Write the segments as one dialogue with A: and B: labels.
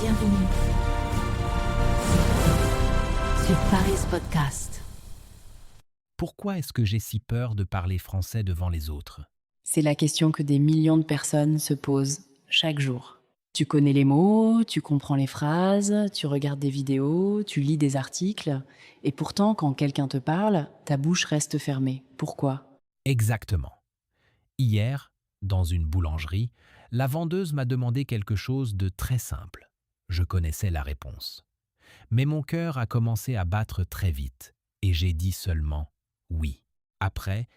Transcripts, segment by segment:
A: Bienvenue sur Paris Podcast.
B: Pourquoi est-ce que j'ai si peur de parler français devant les autres?
C: C'est la question que des millions de personnes se posent chaque jour. Tu connais les mots, tu comprends les phrases, tu regardes des vidéos, tu lis des articles, et pourtant, quand quelqu'un te parle, ta bouche reste fermée. Pourquoi?
B: Exactement. Hier, dans une boulangerie, la vendeuse m'a demandé quelque chose de très simple. Je connaissais la réponse. Mais mon cœur a commencé à battre très vite et j'ai dit seulement oui. Après,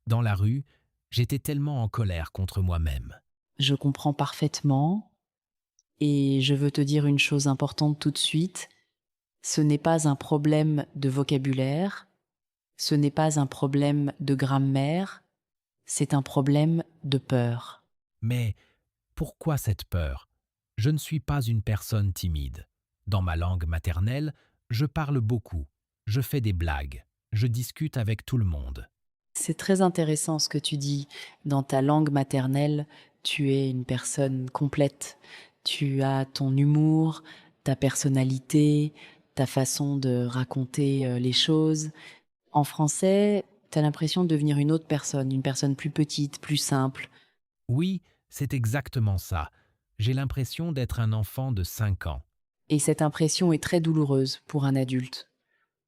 B: dans la rue, j'étais tellement en colère contre moi-même.
C: Je comprends parfaitement, et je veux te dire une chose importante tout de suite. Ce n'est pas un problème de vocabulaire, ce n'est pas un problème de grammaire, c'est un problème de peur.
B: Mais pourquoi cette peur? Je ne suis pas une personne timide. Dans ma langue maternelle, je parle beaucoup, je fais des blagues, je discute avec tout le monde.
C: C'est très intéressant ce que tu dis. Dans ta langue maternelle, tu es une personne complète. Tu as ton humour, ta personnalité, ta façon de raconter les choses. En français, tu as l'impression de devenir une autre personne, une personne plus petite, plus simple.
B: Oui, c'est exactement ça. J'ai l'impression d'être un enfant de 5 ans.
C: Et cette impression est très douloureuse pour un adulte.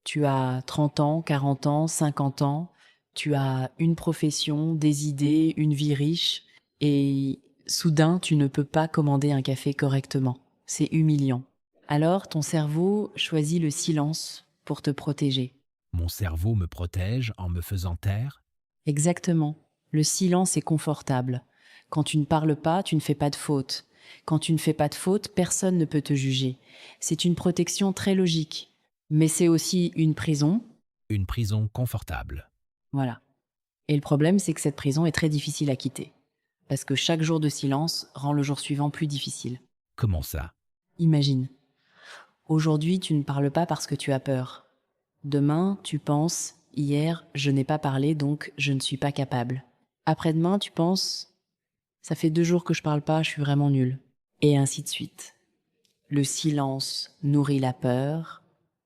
C: Tu as 30 ans, 40 ans, 50 ans, tu as une profession, des idées, une vie riche, et soudain tu ne peux pas commander un café correctement. C'est humiliant. Alors ton cerveau choisit le silence pour te protéger.
B: Mon cerveau me protège en me faisant taire.
C: Exactement. Le silence est confortable. Quand tu ne parles pas, tu ne fais pas de faute. Quand tu ne fais pas de faute, personne ne peut te juger. C'est une protection très logique. Mais c'est aussi une prison.
B: Une prison confortable.
C: Voilà. Et le problème, c'est que cette prison est très difficile à quitter. Parce que chaque jour de silence rend le jour suivant plus difficile.
B: Comment ça?
C: Imagine. Aujourd'hui, tu ne parles pas parce que tu as peur. Demain, tu penses, hier, je n'ai pas parlé, donc je ne suis pas capable. Après-demain, tu penses, ça fait 2 jours que je parle pas, je suis vraiment nulle. Et ainsi de suite. Le silence nourrit la peur,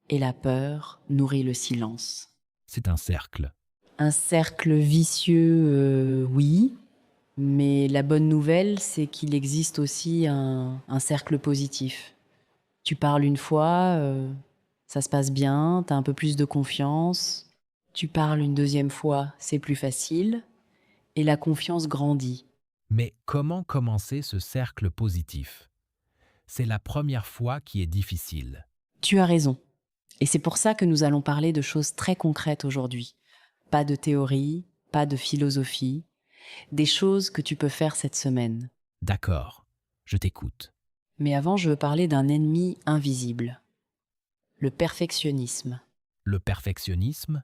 C: et la peur nourrit le silence.
B: C'est un cercle.
C: Un cercle vicieux, oui, mais la bonne nouvelle, c'est qu'il existe aussi un cercle positif. Tu parles une fois, ça se passe bien, t'as un peu plus de confiance. Tu parles une deuxième fois, c'est plus facile, et la confiance grandit.
B: Mais comment commencer ce cercle positif? C'est la première fois qui est difficile.
C: Tu as raison. Et c'est pour ça que nous allons parler de choses très concrètes aujourd'hui. Pas de théorie, pas de philosophie, des choses que tu peux faire cette semaine.
B: D'accord, je t'écoute.
C: Mais avant, je veux parler d'un ennemi invisible. Le perfectionnisme.
B: Le perfectionnisme?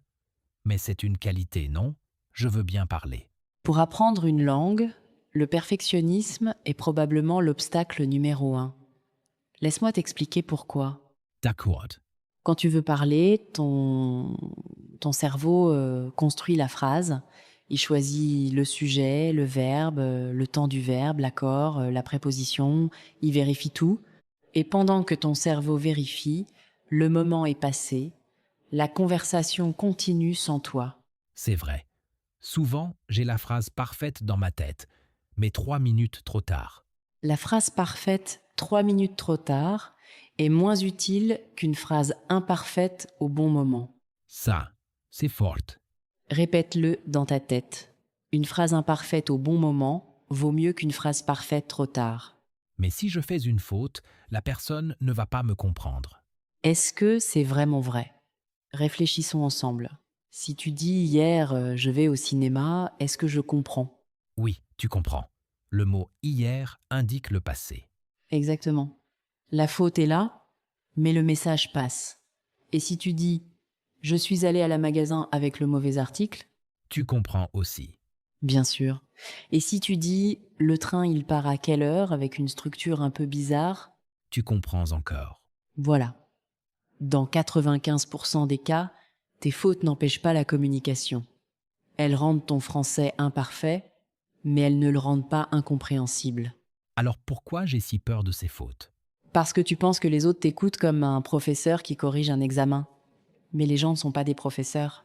B: Mais c'est une qualité, non? Je veux bien parler.
C: Pour apprendre une langue, le perfectionnisme est probablement l'obstacle numéro 1. Laisse-moi t'expliquer pourquoi.
B: D'accord.
C: Quand tu veux parler, ton cerveau construit la phrase. Il choisit le sujet, le verbe, le temps du verbe, l'accord, la préposition. Il vérifie tout. Et pendant que ton cerveau vérifie, le moment est passé. La conversation continue sans toi.
B: C'est vrai. Souvent, j'ai la phrase parfaite dans ma tête, mais 3 minutes trop tard.
C: La phrase parfaite 3 minutes trop tard est moins utile qu'une phrase imparfaite au bon moment.
B: Ça, c'est fort.
C: Répète-le dans ta tête. Une phrase imparfaite au bon moment vaut mieux qu'une phrase parfaite trop tard.
B: Mais si je fais une faute, la personne ne va pas me comprendre.
C: Est-ce que c'est vraiment vrai? Réfléchissons ensemble. Si tu dis hier je vais au cinéma, est-ce que je comprends?
B: Oui, tu comprends. Le mot hier indique le passé.
C: Exactement. La faute est là, mais le message passe. Et si tu dis je suis allé à la magasin avec le mauvais article,
B: Tu comprends aussi.
C: bien sûr. Et si tu dis le train il part à quelle heure avec une structure un peu bizarre,
B: Tu comprends encore.
C: voilà. Dans 95% des cas, tes fautes n'empêchent pas la communication. Elles rendent ton français imparfait, mais elles ne le rendent pas incompréhensible.
B: Alors pourquoi j'ai si peur de ces fautes?
C: Parce que tu penses que les autres t'écoutent comme un professeur qui corrige un examen. Mais les gens ne sont pas des professeurs.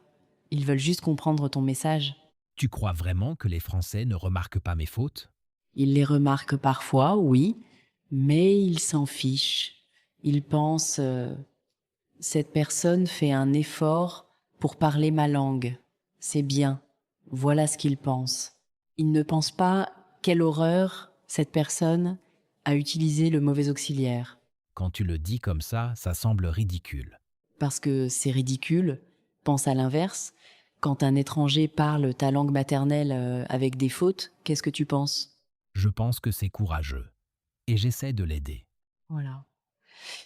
C: Ils veulent juste comprendre ton message.
B: Tu crois vraiment que les Français ne remarquent pas mes fautes?
C: Ils les remarquent parfois, oui, mais ils s'en fichent. Ils pensent cette personne fait un effort pour parler ma langue. C'est bien. Voilà ce qu'ils pensent. Ils ne pensent pas quelle horreur cette personne a utilisé le mauvais auxiliaire.
B: Quand tu le dis comme ça semble ridicule.
C: Parce que c'est ridicule. Pense à l'inverse. Quand un étranger parle ta langue maternelle avec des fautes, qu'est-ce que tu penses?
B: Je pense que c'est courageux. Et j'essaie de l'aider.
C: Voilà.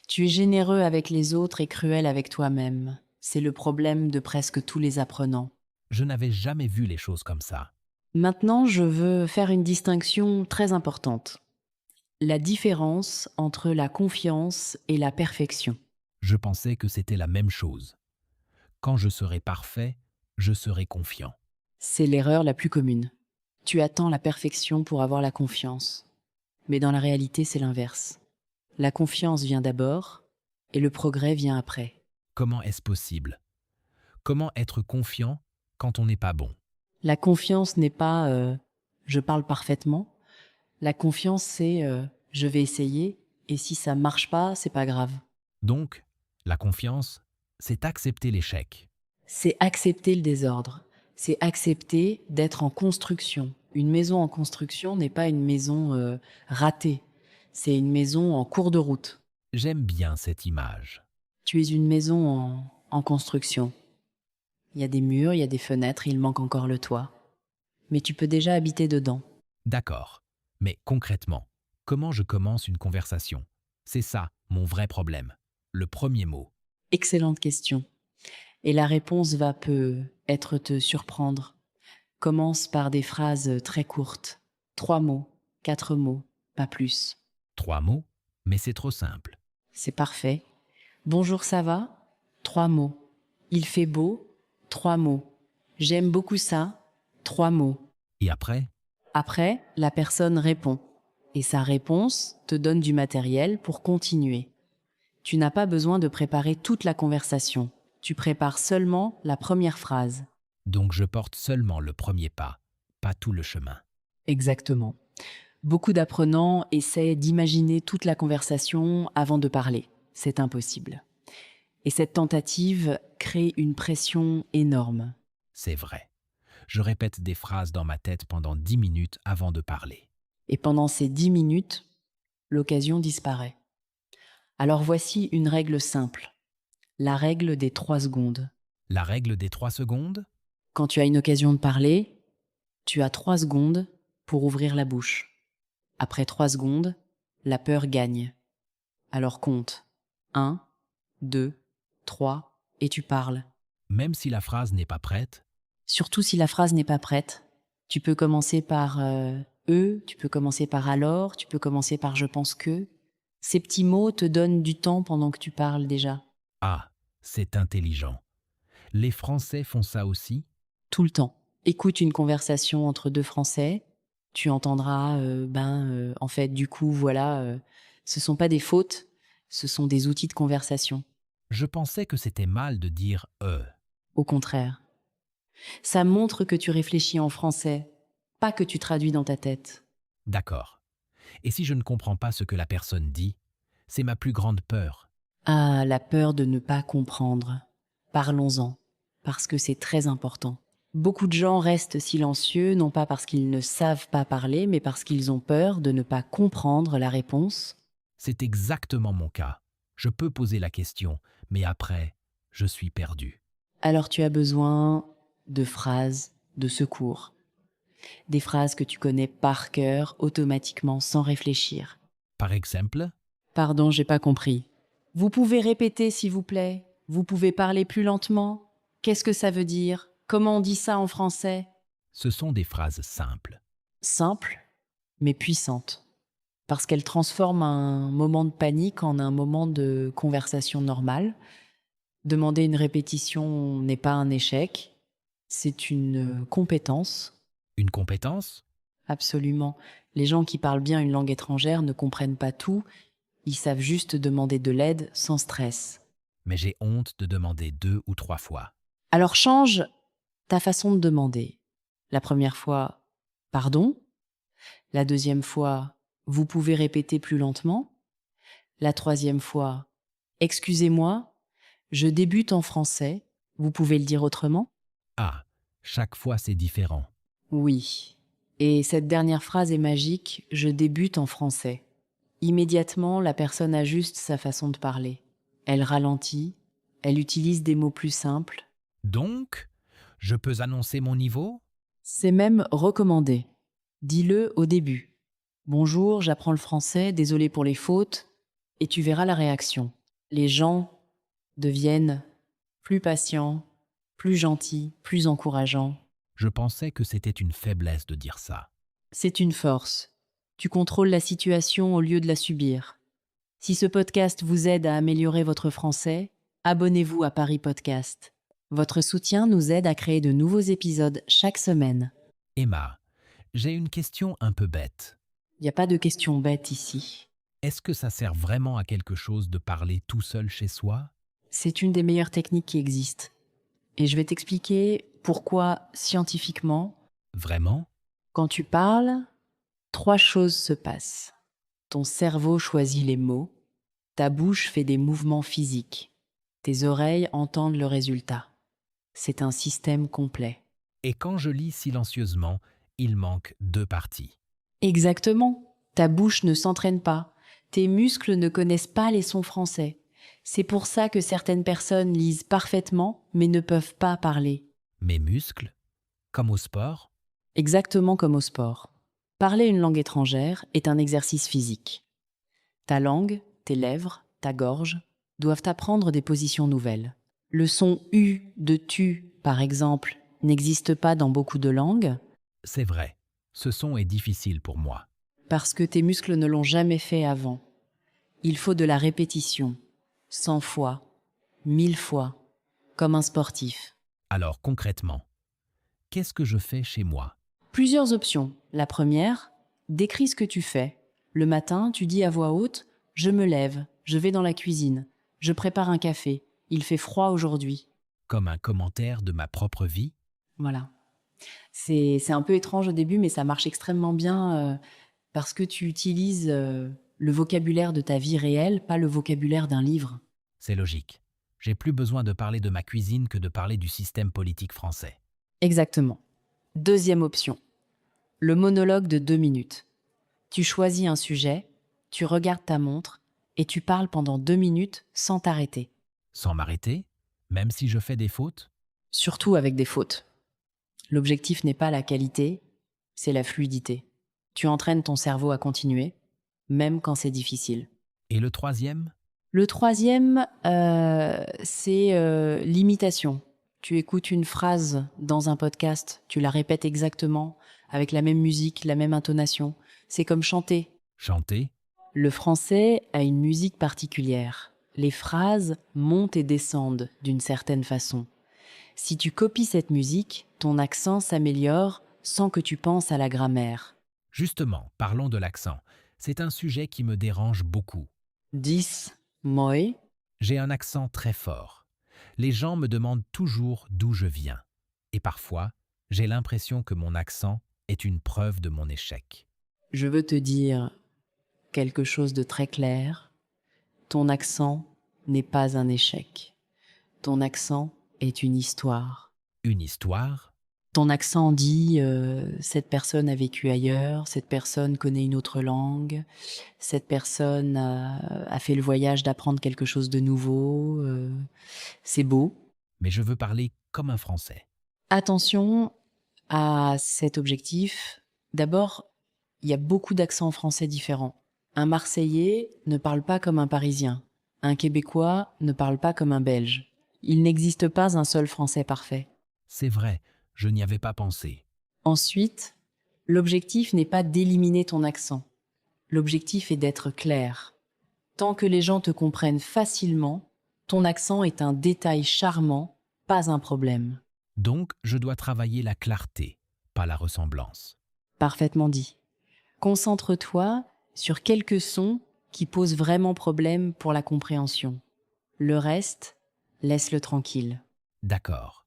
C: Tu es généreux avec les autres et cruel avec toi-même. C'est le problème de presque tous les apprenants.
B: Je n'avais jamais vu les choses comme ça.
C: Maintenant, je veux faire une distinction très importante. La différence entre la confiance et la perfection.
B: Je pensais que c'était la même chose. Quand je serai parfait, je serai confiant.
C: C'est l'erreur la plus commune. Tu attends la perfection pour avoir la confiance. Mais dans la réalité, c'est l'inverse. La confiance vient d'abord et le progrès vient après.
B: Comment est-ce possible? Comment être confiant quand on n'est pas bon?
C: La confiance n'est pas je parle parfaitement. La confiance, c'est je vais essayer et si ça marche pas, c'est pas grave.
B: Donc, la confiance, c'est accepter l'échec.
C: C'est accepter le désordre. C'est accepter d'être en construction. Une maison en construction n'est pas une maison ratée. C'est une maison en cours de route.
B: J'aime bien cette image.
C: Tu es une maison en construction. Il y a des murs, il y a des fenêtres, il manque encore le toit. Mais tu peux déjà habiter dedans.
B: D'accord. Mais concrètement, comment je commence une conversation? C'est ça, mon vrai problème. Le premier mot.
C: Excellente question. Et la réponse va peut-être te surprendre. Commence par des phrases très courtes. 3 mots, 4 mots, pas plus.
B: 3 mots, mais c'est trop simple.
C: C'est parfait. Bonjour, ça va? 3 mots. Il fait beau? 3 mots. J'aime beaucoup ça? 3 mots.
B: Et après?
C: Après, la personne répond. Et sa réponse te donne du matériel pour continuer. Tu n'as pas besoin de préparer toute la conversation. Tu prépares seulement la première phrase.
B: Donc je porte seulement le premier pas, pas tout le chemin.
C: Exactement. Beaucoup d'apprenants essaient d'imaginer toute la conversation avant de parler. C'est impossible. Et cette tentative crée une pression énorme.
B: C'est vrai. Je répète des phrases dans ma tête pendant 10 minutes avant de parler.
C: Et pendant ces 10 minutes, l'occasion disparaît. Alors voici une règle simple. La règle des 3 secondes.
B: La règle des 3 secondes?
C: Quand tu as une occasion de parler, tu as 3 secondes pour ouvrir la bouche. Après 3 secondes, la peur gagne. Alors compte. 1, 2, 3, et tu parles.
B: Même si la phrase n'est pas prête?
C: Surtout si la phrase n'est pas prête. Tu peux commencer par tu peux commencer par alors, tu peux commencer par je pense que. Ces petits mots te donnent du temps pendant que tu parles déjà.
B: Ah, c'est intelligent. Les Français font ça aussi?
C: Tout le temps. Écoute une conversation entre 2 Français, tu entendras en fait du coup voilà, ce sont pas des fautes, ce sont des outils de conversation.
B: Je pensais que c'était mal de dire «
C: Au contraire. Ça montre que tu réfléchis en français, pas que tu traduis dans ta tête.
B: D'accord. Et si je ne comprends pas ce que la personne dit, c'est ma plus grande peur.
C: Ah, la peur de ne pas comprendre. Parlons-en, parce que c'est très important. Beaucoup de gens restent silencieux, non pas parce qu'ils ne savent pas parler, mais parce qu'ils ont peur de ne pas comprendre la réponse.
B: C'est exactement mon cas. Je peux poser la question, mais après, je suis perdu.
C: Alors tu as besoin de phrases de secours. Des phrases que tu connais par cœur, automatiquement, sans réfléchir.
B: Par exemple,
C: Pardon, j'ai pas compris. Vous pouvez répéter, s'il vous plaît? Vous pouvez parler plus lentement? Qu'est-ce que ça veut dire? Comment on dit ça en français?
B: ce sont des phrases simples.
C: Simple, mais puissante. Parce qu'elle transforme un moment de panique en un moment de conversation normale. Demander une répétition n'est pas un échec, c'est une compétence.
B: Une compétence?
C: Absolument. Les gens qui parlent bien une langue étrangère ne comprennent pas tout, Ils savent juste demander de l'aide sans stress.
B: Mais j'ai honte de demander 2 ou 3 fois.
C: Alors change ta façon de demander. La première fois, pardon. La deuxième fois, vous pouvez répéter plus lentement. La troisième fois, excusez-moi, je débute en français. Vous pouvez le dire autrement?
B: Ah, chaque fois c'est différent.
C: Oui. Et cette dernière phrase est magique, je débute en français. Immédiatement, la personne ajuste sa façon de parler. Elle ralentit, elle utilise des mots plus simples.
B: Donc, je peux annoncer mon niveau?
C: C'est même recommandé. Dis-le au début. Bonjour, j'apprends le français, désolé pour les fautes, et tu verras la réaction. Les gens deviennent plus patients, plus gentils, plus encourageants.
B: Je pensais que c'était une faiblesse de dire ça.
C: C'est une force. Tu contrôles la situation au lieu de la subir. Si ce podcast vous aide à améliorer votre français, abonnez-vous à Paris Podcast. Votre soutien nous aide à créer de nouveaux épisodes chaque semaine.
B: Emma, j'ai une question un peu bête.
C: Il n'y a pas de questions bêtes ici.
B: Est-ce que ça sert vraiment à quelque chose de parler tout seul chez soi?
C: C'est une des meilleures techniques qui existent. Et je vais t'expliquer pourquoi scientifiquement,
B: Vraiment?
C: quand tu parles, 3 choses se passent. Ton cerveau choisit les mots, ta bouche fait des mouvements physiques, tes oreilles entendent le résultat. C'est un système complet.
B: Et quand je lis silencieusement, il manque 2 parties.
C: Exactement. Ta bouche ne s'entraîne pas. Tes muscles ne connaissent pas les sons français. C'est pour ça que certaines personnes lisent parfaitement mais ne peuvent pas parler.
B: Mes muscles? Comme au sport?
C: Exactement comme au sport. Parler une langue étrangère est un exercice physique. Ta langue, tes lèvres, ta gorge doivent apprendre des positions nouvelles. Le son U de tu, par exemple, n'existe pas dans beaucoup de langues
B: C'est vrai, ce son est difficile pour moi.
C: parce que tes muscles ne l'ont jamais fait avant. Il faut de la répétition, 100 fois, 1000 fois, comme un sportif.
B: Alors concrètement, qu'est-ce que je fais chez moi?
C: Plusieurs options. La première, décris ce que tu fais. Le matin, tu dis à voix haute « Je me lève, je vais dans la cuisine, je prépare un café, il fait froid aujourd'hui.
B: Comme un commentaire de ma propre vie? »
C: Voilà. C'est un peu étrange au début, mais ça marche extrêmement bien parce que tu utilises le vocabulaire de ta vie réelle, pas le vocabulaire d'un livre.
B: C'est logique. J'ai plus besoin de parler de ma cuisine que de parler du système politique français.
C: Exactement. Deuxième option, le monologue de 2 minutes. Tu choisis un sujet, tu regardes ta montre et tu parles pendant 2 minutes sans t'arrêter.
B: Sans m'arrêter? Même si je fais des fautes?
C: Surtout avec des fautes. L'objectif n'est pas la qualité, c'est la fluidité. Tu entraînes ton cerveau à continuer, même quand c'est difficile.
B: Et le troisième?
C: Le troisième, c'est l'imitation. Tu écoutes une phrase dans un podcast, tu la répètes exactement, avec la même musique, la même intonation. C'est comme chanter.
B: Chanter?
C: Le français a une musique particulière. Les phrases montent et descendent d'une certaine façon. Si tu copies cette musique, ton accent s'améliore sans que tu penses à la grammaire.
B: Justement, parlons de l'accent. C'est un sujet qui me dérange beaucoup.
C: 10. Moi.
B: J'ai un accent très fort. Les gens me demandent toujours d'où je viens. Et parfois, j'ai l'impression que mon accent est une preuve de mon échec.
C: Je veux te dire quelque chose de très clair. Ton accent n'est pas un échec. Ton accent est une histoire.
B: Une histoire?
C: Ton accent dit cette personne a vécu ailleurs, cette personne connaît une autre langue, cette personne a fait le voyage d'apprendre quelque chose de nouveau. C'est beau.
B: Mais je veux parler comme un Français.
C: Attention à cet objectif. D'abord, il y a beaucoup d'accents français différents. Un Marseillais ne parle pas comme un Parisien. Un Québécois ne parle pas comme un Belge. Il n'existe pas un seul Français parfait.
B: C'est vrai, je n'y avais pas pensé.
C: Ensuite, l'objectif n'est pas d'éliminer ton accent. L'objectif est d'être clair. Tant que les gens te comprennent facilement, ton accent est un détail charmant, pas un problème.
B: Donc, je dois travailler la clarté, pas la ressemblance.
C: Parfaitement dit. Concentre-toi sur quelques sons qui posent vraiment problème pour la compréhension. Le reste, laisse-le tranquille.
B: D'accord.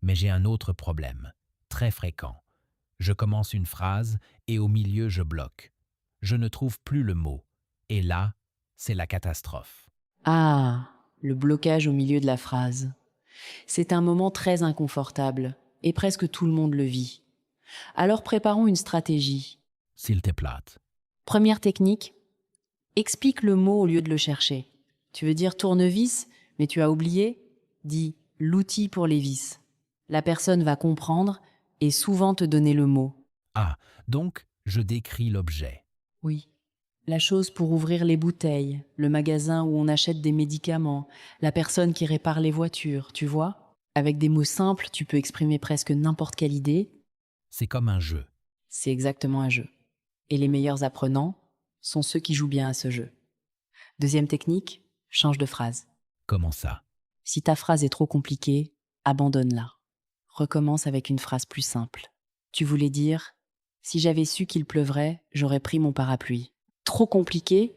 B: Mais j'ai un autre problème, très fréquent. Je commence une phrase et au milieu je bloque. Je ne trouve plus le mot. Et là, c'est la catastrophe.
C: Ah, le blocage au milieu de la phrase. C'est un moment très inconfortable et presque tout le monde le vit. Alors préparons une stratégie.
B: S'il te plaît.
C: Première technique, explique le mot au lieu de le chercher. Tu veux dire tournevis, mais tu as oublié? Dis l'outil pour les vis. La personne va comprendre et souvent te donner le mot.
B: Ah, donc je décris l'objet.
C: Oui. La chose pour ouvrir les bouteilles, le magasin où on achète des médicaments, la personne qui répare les voitures, tu vois? Avec des mots simples, tu peux exprimer presque n'importe quelle idée.
B: C'est comme un jeu.
C: C'est exactement un jeu. Et les meilleurs apprenants sont ceux qui jouent bien à ce jeu. Deuxième technique, change de phrase.
B: Comment ça?
C: Si ta phrase est trop compliquée, abandonne-la. Recommence avec une phrase plus simple. Tu voulais dire « Si j'avais su qu'il pleuvrait, j'aurais pris mon parapluie ». Trop compliqué,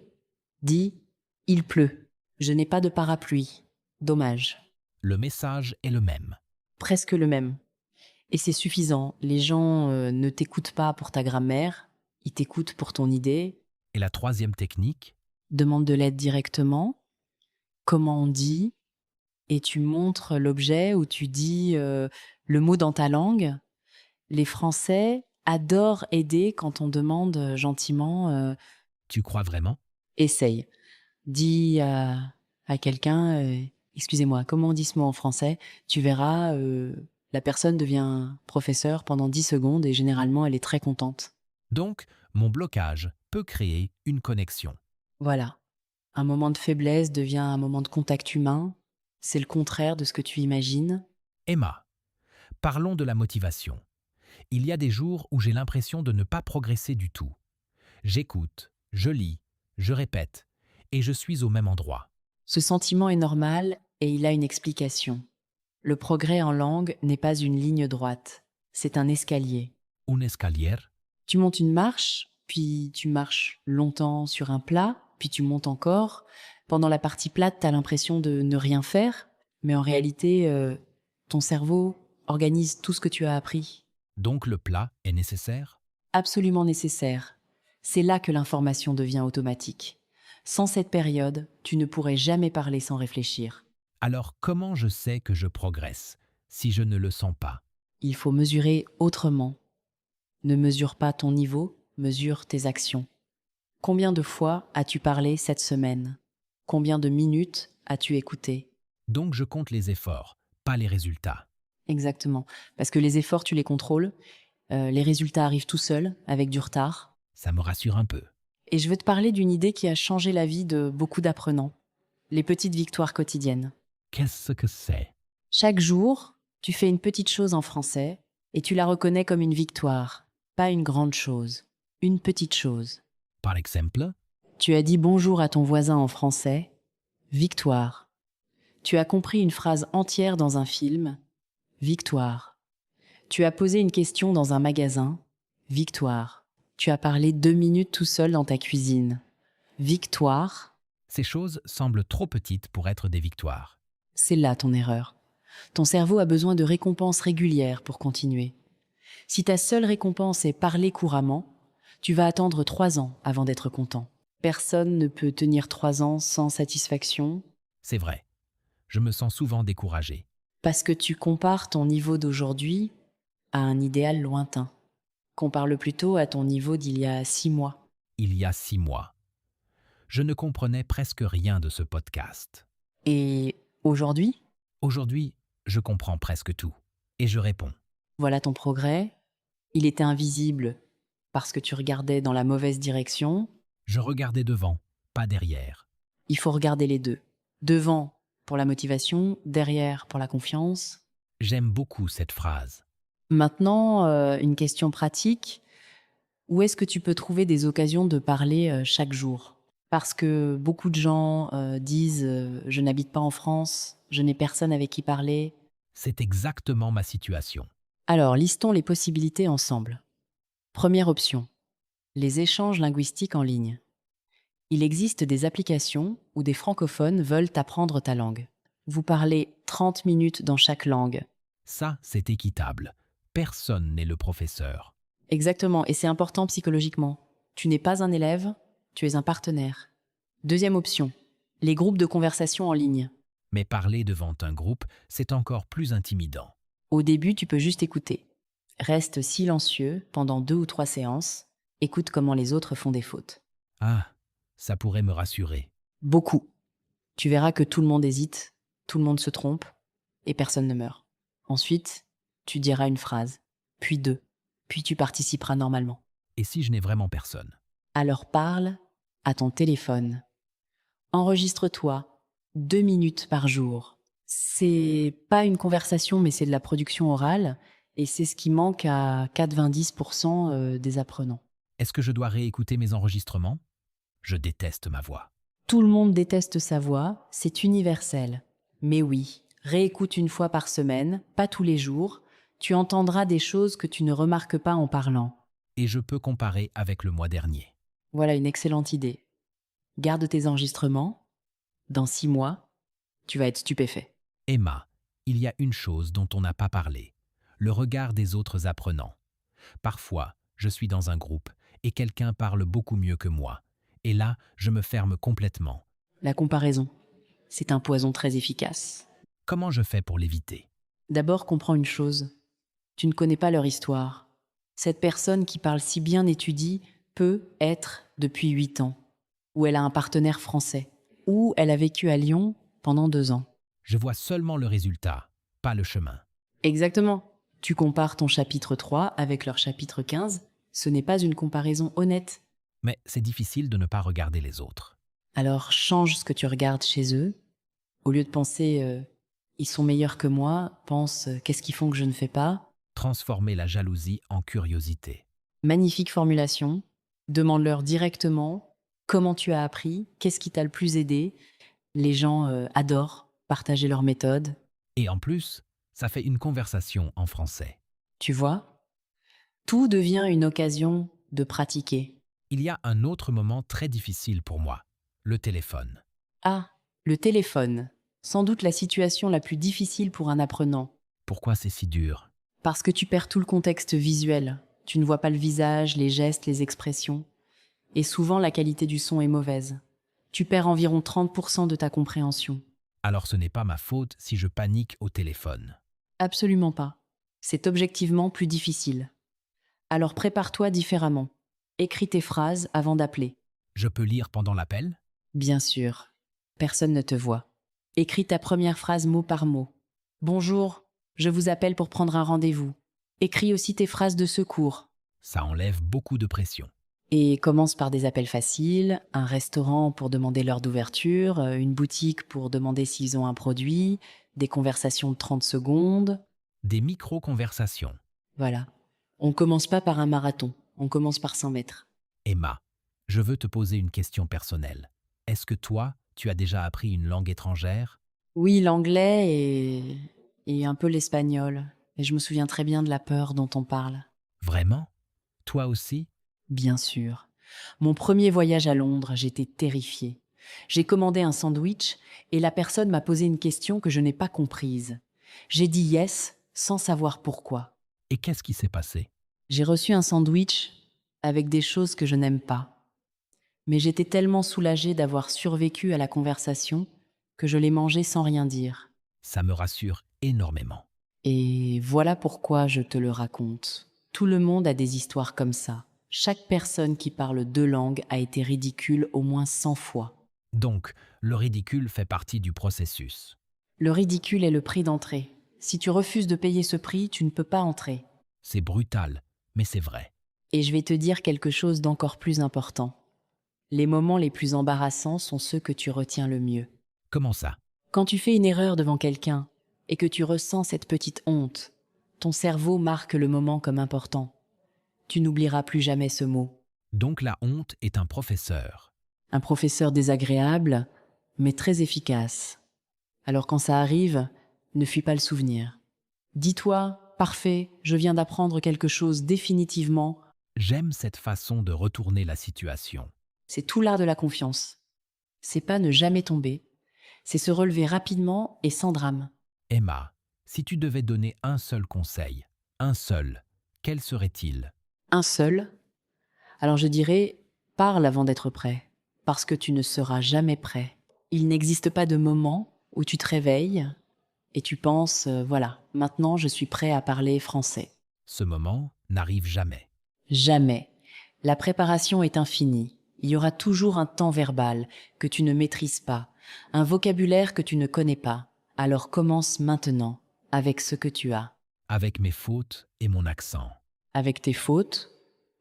C: dis « Il pleut, je n'ai pas de parapluie, dommage ».
B: Le message est le même.
C: Presque le même. Et c'est suffisant, les gens ne t'écoutent pas pour ta grammaire, ils t'écoutent pour ton idée.
B: Et la troisième technique?
C: Demande de l'aide directement, comment on dit, et tu montres l'objet ou tu dis le mot dans ta langue. Les Français adorent aider quand on demande gentiment
B: Tu crois vraiment?
C: essaye. Dis à quelqu'un excusez-moi, comment on dit ce mot en français? Tu verras, la personne devient professeur pendant 10 secondes et généralement elle est très contente.
B: Donc, mon blocage peut créer une connexion.
C: Voilà. Un moment de faiblesse devient un moment de contact humain. C'est le contraire de ce que tu imagines.
B: Emma, parlons de la motivation. Il y a des jours où j'ai l'impression de ne pas progresser du tout. J'écoute, je lis, je répète, et je suis au même endroit.
C: Ce sentiment est normal et il a une explication. Le progrès en langue n'est pas une ligne droite, c'est un escalier.
B: Un escalier?
C: Tu montes une marche, puis tu marches longtemps sur un plat, puis tu montes encore. Pendant la partie plate, tu as l'impression de ne rien faire, mais en réalité, ton cerveau organise tout ce que tu as appris.
B: Donc le plat est nécessaire?
C: Absolument nécessaire. C'est là que l'information devient automatique. Sans cette période, tu ne pourrais jamais parler sans réfléchir.
B: Alors comment je sais que je progresse si je ne le sens pas?
C: Il faut mesurer autrement. Ne mesure pas ton niveau, mesure tes actions. Combien de fois as-tu parlé cette semaine? Combien de minutes as-tu écouté?
B: Donc je compte les efforts, pas les résultats.
C: Exactement. Parce que les efforts, tu les contrôles. Les résultats arrivent tout seuls, avec du retard.
B: Ça me rassure un peu.
C: Et je veux te parler d'une idée qui a changé la vie de beaucoup d'apprenants. Les petites victoires quotidiennes.
B: Qu'est-ce que c'est?
C: Chaque jour, tu fais une petite chose en français et tu la reconnais comme une victoire, pas une grande chose, une petite chose.
B: Par exemple?
C: Tu as dit bonjour à ton voisin en français, victoire. Tu as compris une phrase entière dans un film, victoire. Tu as posé une question dans un magasin, victoire. Tu as parlé 2 minutes tout seul dans ta cuisine, victoire.
B: Ces choses semblent trop petites pour être des victoires.
C: C'est là ton erreur. Ton cerveau a besoin de récompenses régulières pour continuer. Si ta seule récompense est parler couramment, tu vas attendre 3 ans avant d'être content. Personne ne peut tenir 3 ans sans satisfaction
B: C'est vrai. Je me sens souvent découragé.
C: parce que tu compares ton niveau d'aujourd'hui à un idéal lointain. Compare-le plutôt à ton niveau d'il y a 6 mois.
B: Il y a 6 mois. Je ne comprenais presque rien de ce podcast.
C: Et aujourd'hui,
B: Aujourd'hui, je comprends presque tout. Et je réponds.
C: voilà ton progrès. Il était invisible parce que tu regardais dans la mauvaise direction.
B: Je regardais devant, pas derrière.
C: Il faut regarder les deux. Devant pour la motivation, derrière pour la confiance.
B: J'aime beaucoup cette phrase.
C: Maintenant, une question pratique. Où est-ce que tu peux trouver des occasions de parler chaque jour? Parce que beaucoup de gens disent je n'habite pas en France, je n'ai personne avec qui parler.
B: C'est exactement ma situation.
C: Alors, listons les possibilités ensemble. Première option, les échanges linguistiques en ligne. Il existe des applications où des francophones veulent apprendre ta langue. Vous parlez 30 minutes dans chaque langue.
B: Ça, c'est équitable. Personne n'est le professeur.
C: Exactement, et c'est important psychologiquement. Tu n'es pas un élève, tu es un partenaire. Deuxième option, les groupes de conversation en ligne.
B: Mais parler devant un groupe, c'est encore plus intimidant.
C: Au début, tu peux juste écouter. Reste silencieux pendant 2 ou 3 séances. Écoute comment les autres font des fautes.
B: Ah, ça pourrait me rassurer.
C: Beaucoup. Tu verras que tout le monde hésite, tout le monde se trompe, et personne ne meurt. Ensuite, tu diras une phrase, puis 2, puis tu participeras normalement.
B: Et si je n'ai vraiment personne?
C: Alors parle à ton téléphone. Enregistre-toi 2 minutes par jour. C'est pas une conversation, mais c'est de la production orale, et c'est ce qui manque à 90% des apprenants.
B: Est-ce que je dois réécouter mes enregistrements? Je déteste ma voix.
C: Tout le monde déteste sa voix, c'est universel. Mais oui, réécoute une fois par semaine, pas tous les jours, tu entendras des choses que tu ne remarques pas en parlant.
B: Et je peux comparer avec le mois dernier.
C: Voilà une excellente idée. Garde tes enregistrements. Dans 6 mois, tu vas être stupéfait.
B: Emma, il y a une chose dont on n'a pas parlé. Le regard des autres apprenants. Parfois, je suis dans un groupe et quelqu'un parle beaucoup mieux que moi. Et là, je me ferme complètement.
C: La comparaison, c'est un poison très efficace.
B: Comment je fais pour l'éviter?
C: D'abord, comprends une chose. Tu ne connais pas leur histoire. Cette personne qui parle si bien étudie peut être depuis 8 ans, ou elle a un partenaire français, ou elle a vécu à Lyon pendant 2 ans.
B: Je vois seulement le résultat, pas le chemin.
C: Exactement. Tu compares ton chapitre 3 avec leur chapitre 15. Ce n'est pas une comparaison honnête.
B: Mais c'est difficile de ne pas regarder les autres.
C: Alors change ce que tu regardes chez eux. Au lieu de penser ils sont meilleurs que moi, pense qu'est-ce qu'ils font que je ne fais pas.
B: Transformer la jalousie en curiosité.
C: Magnifique formulation. Demande-leur directement comment tu as appris, qu'est-ce qui t'a le plus aidé. Les gens adorent partager leurs méthodes.
B: Et en plus, ça fait une conversation en français.
C: Tu vois, tout devient une occasion de pratiquer.
B: Il y a un autre moment très difficile pour moi, le téléphone.
C: Ah, le téléphone. Sans doute la situation la plus difficile pour un apprenant.
B: Pourquoi c'est si dur?
C: Parce que tu perds tout le contexte visuel. Tu ne vois pas le visage, les gestes, les expressions. Et souvent, la qualité du son est mauvaise. Tu perds environ 30% de ta compréhension.
B: Alors ce n'est pas ma faute si je panique au téléphone.
C: Absolument pas. C'est objectivement plus difficile. Alors prépare-toi différemment. Écris tes phrases avant d'appeler.
B: Je peux lire pendant l'appel?
C: Bien sûr. Personne ne te voit. Écris ta première phrase mot par mot. Bonjour, je vous appelle pour prendre un rendez-vous. Écris aussi tes phrases de secours.
B: Ça enlève beaucoup de pression.
C: Et commence par des appels faciles, un restaurant pour demander l'heure d'ouverture, une boutique pour demander s'ils ont un produit, des conversations de 30 secondes.
B: Des micro-conversations.
C: Voilà. On commence pas par un marathon, on commence par 100 mètres.
B: Emma, je veux te poser une question personnelle. Est-ce que toi, tu as déjà appris une langue étrangère?
C: Oui, l'anglais et un peu l'espagnol. Et je me souviens très bien de la peur dont on parle.
B: Vraiment? Toi aussi?
C: Bien sûr. Mon premier voyage à Londres, j'étais terrifiée. J'ai commandé un sandwich et la personne m'a posé une question que je n'ai pas comprise. J'ai dit yes sans savoir pourquoi.
B: Et qu'est-ce qui s'est passé?
C: J'ai reçu un sandwich avec des choses que je n'aime pas. Mais j'étais tellement soulagée d'avoir survécu à la conversation que je l'ai mangé sans rien dire.
B: Ça me rassure énormément.
C: Et voilà pourquoi je te le raconte. Tout le monde a des histoires comme ça. Chaque personne qui parle 2 langues a été ridicule au moins 100 fois.
B: Donc, le ridicule fait partie du processus.
C: Le ridicule est le prix d'entrée. Si tu refuses de payer ce prix, tu ne peux pas entrer.
B: C'est brutal, mais c'est vrai.
C: Et je vais te dire quelque chose d'encore plus important. Les moments les plus embarrassants sont ceux que tu retiens le mieux.
B: Comment ça?
C: Quand tu fais une erreur devant quelqu'un et que tu ressens cette petite honte, ton cerveau marque le moment comme important. Tu n'oublieras plus jamais ce mot.
B: Donc la honte est un professeur.
C: Un professeur désagréable, mais très efficace. Alors quand ça arrive, ne fuis pas le souvenir. Dis-toi, parfait, je viens d'apprendre quelque chose définitivement.
B: J'aime cette façon de retourner la situation.
C: C'est tout l'art de la confiance. C'est pas ne jamais tomber, c'est se relever rapidement et sans drame.
B: Emma, si tu devais donner un seul conseil, un seul, quel serait-il?
C: Un seul. Alors je dirais, parle avant d'être prêt, parce que tu ne seras jamais prêt. Il n'existe pas de moment où tu te réveilles et tu penses, voilà, maintenant je suis prêt à parler français.
B: Ce moment n'arrive jamais.
C: Jamais. La préparation est infinie. Il y aura toujours un temps verbal que tu ne maîtrises pas, un vocabulaire que tu ne connais pas. Alors commence maintenant, avec ce que tu as.
B: Avec mes fautes et mon accent.
C: Avec tes fautes,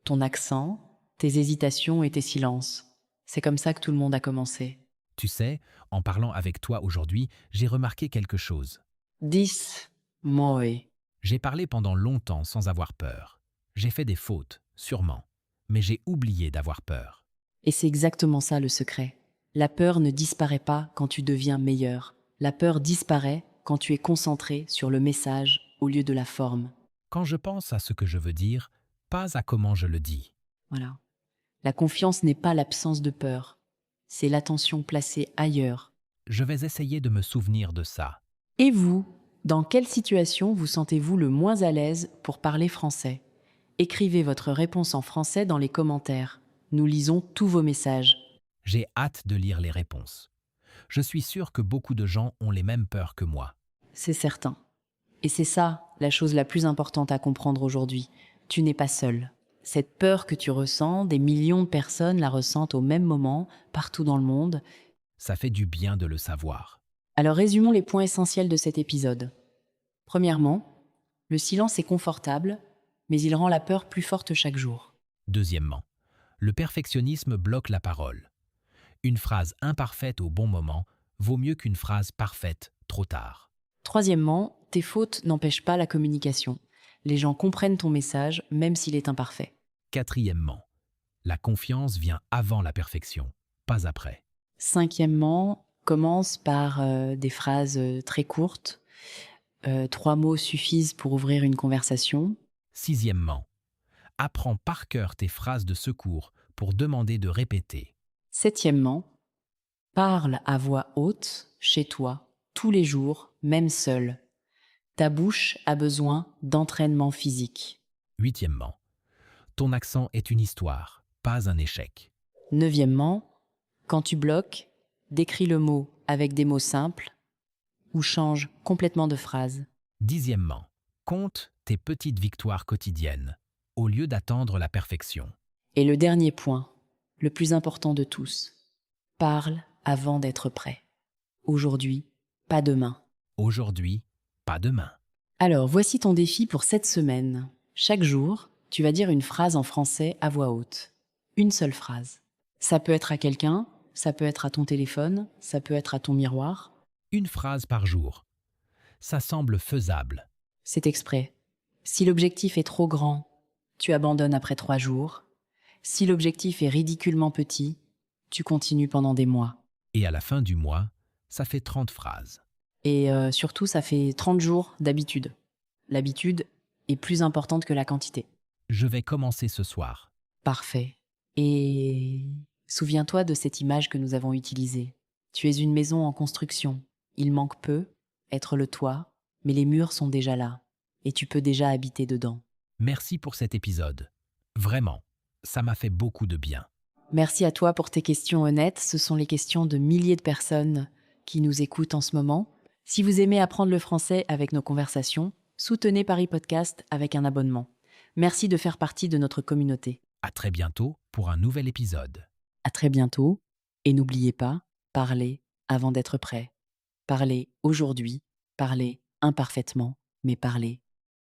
C: ton accent, tes hésitations et tes silences. C'est comme ça que tout le monde a commencé.
B: Tu sais, en parlant avec toi aujourd'hui, j'ai remarqué quelque chose.
C: 10. Moi.
B: J'ai parlé pendant longtemps sans avoir peur. J'ai fait des fautes, sûrement, mais j'ai oublié d'avoir peur.
C: Et c'est exactement ça le secret. La peur ne disparaît pas quand tu deviens meilleur. La peur disparaît quand tu es concentré sur le message au lieu de la forme.
B: Quand je pense à ce que je veux dire, pas à comment je le dis.
C: Voilà. La confiance n'est pas l'absence de peur. C'est l'attention placée ailleurs.
B: Je vais essayer de me souvenir de ça.
C: Et vous, dans quelle situation vous sentez-vous le moins à l'aise pour parler français? Écrivez votre réponse en français dans les commentaires. Nous lisons tous vos messages.
B: J'ai hâte de lire les réponses. Je suis sûr que beaucoup de gens ont les mêmes peurs que moi.
C: C'est certain. Et c'est ça, la chose la plus importante à comprendre aujourd'hui. Tu n'es pas seul. Cette peur que tu ressens, des millions de personnes la ressentent au même moment, partout dans le monde.
B: Ça fait du bien de le savoir.
C: Alors résumons les points essentiels de cet épisode. Premièrement, le silence est confortable, mais il rend la peur plus forte chaque jour.
B: Deuxièmement, le perfectionnisme bloque la parole. Une phrase imparfaite au bon moment vaut mieux qu'une phrase parfaite trop tard.
C: Troisièmement, tes fautes n'empêchent pas la communication. Les gens comprennent ton message, même s'il est imparfait.
B: Quatrièmement, la confiance vient avant la perfection, pas après.
C: Cinquièmement, commence par des phrases très courtes. 3 mots suffisent pour ouvrir une conversation.
B: Sixièmement, apprends par cœur tes phrases de secours pour demander de répéter.
C: Septièmement, parle à voix haute, chez toi, tous les jours, même seul. Ta bouche a besoin d'entraînement physique.
B: Huitièmement, ton accent est une histoire, pas un échec.
C: Neuvièmement, quand tu bloques, décris le mot avec des mots simples ou change complètement de phrase.
B: Dixièmement, compte tes petites victoires quotidiennes, au lieu d'attendre la perfection.
C: Et le dernier point, le plus important de tous, parle avant d'être prêt. Aujourd'hui, pas demain.
B: Aujourd'hui, pas demain.
C: Alors, voici ton défi pour cette semaine. Chaque jour, tu vas dire une phrase en français à voix haute. Une seule phrase. Ça peut être à quelqu'un, ça peut être à ton téléphone, ça peut être à ton miroir.
B: Une phrase par jour. Ça semble faisable.
C: C'est exprès. Si l'objectif est trop grand, tu abandonnes après 3 jours. Si l'objectif est ridiculement petit, tu continues pendant des mois.
B: Et à la fin du mois, ça fait 30 phrases.
C: Et surtout, ça fait 30 jours d'habitude. L'habitude est plus importante que la quantité.
B: Je vais commencer ce soir.
C: Parfait. Et souviens-toi de cette image que nous avons utilisée. Tu es une maison en construction. Il manque peu, être le toit, mais les murs sont déjà là. Et tu peux déjà habiter dedans.
B: Merci pour cet épisode. Vraiment, ça m'a fait beaucoup de bien.
C: Merci à toi pour tes questions honnêtes. Ce sont les questions de milliers de personnes qui nous écoutent en ce moment. Si vous aimez apprendre le français avec nos conversations, soutenez Paris Podcast avec un abonnement. Merci de faire partie de notre communauté.
B: À très bientôt pour un nouvel épisode.
C: À très bientôt. Et n'oubliez pas, parlez avant d'être prêt. Parlez aujourd'hui, parlez imparfaitement, mais parlez